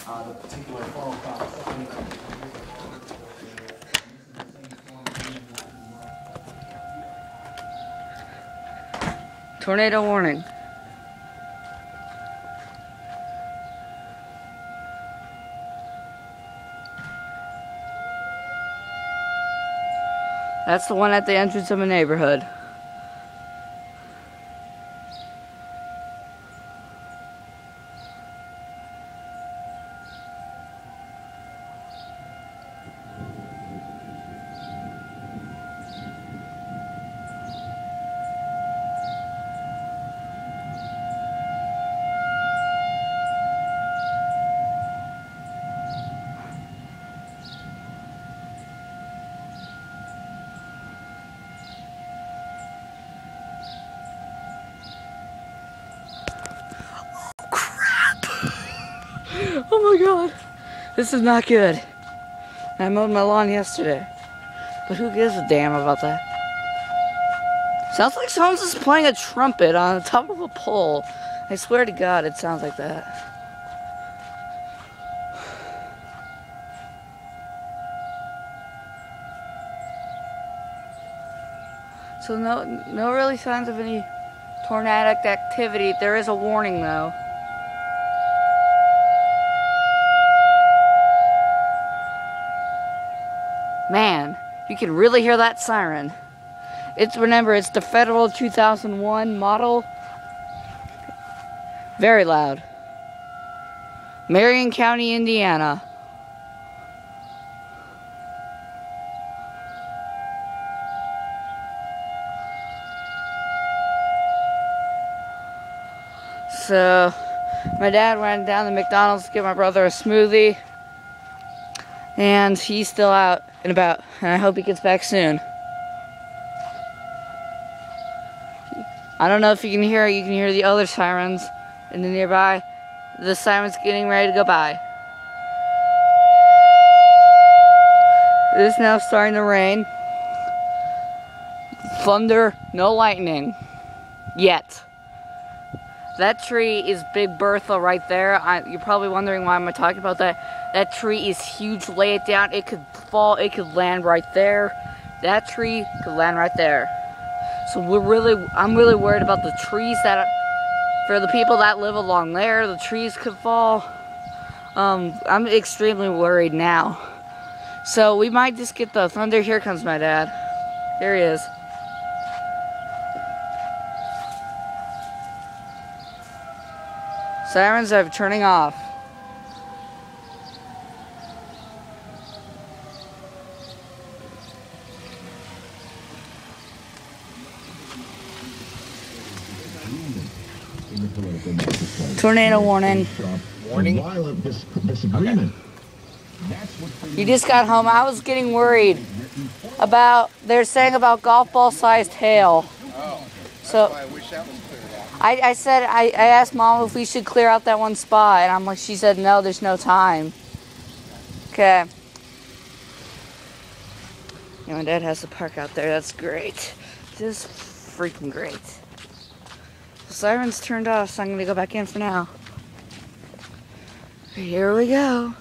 the particular fall crop. Tornado warning. That's the one at the entrance of my neighborhood. Oh my god, this is not good. I mowed my lawn yesterday, but who gives a damn about that? Sounds like someone's just playing a trumpet on the top of a pole. I swear to God, it sounds like that. So no really signs of any tornadic activity. There is a warning though. Man, you can really hear that siren. Remember, it's the Federal 2001 model. Very loud. Marion County, Indiana. So, my dad went down to McDonald's to get my brother a smoothie. And he's still out and about, and I hope he gets back soon. I don't know if you can hear it. You can hear the other sirens in the nearby. The siren's getting ready to go by. It is now starting to rain. Thunder, no lightning. Yet. That tree is Big Bertha right there. You're probably wondering why am I talking about that. That tree is huge. Lay it down. It could fall. It could land right there. That tree could land right there. So I'm really worried about the trees for the people that live along there. The trees could fall. I'm extremely worried now. So we might just get the thunder. Here comes my dad. Here he is. Sirens are turning off. Tornado warning. Warning? Disagreement. You just got home. I was getting worried about, they're saying about golf ball sized hail. Oh, so I wish that was cleared out. I asked Mom if we should clear out that one spot, and I'm like, she said no, there's no time. Okay. Yeah, my dad has to park out there. That's great. Just freaking great. The siren's turned off, so I'm gonna go back in for now. Here we go.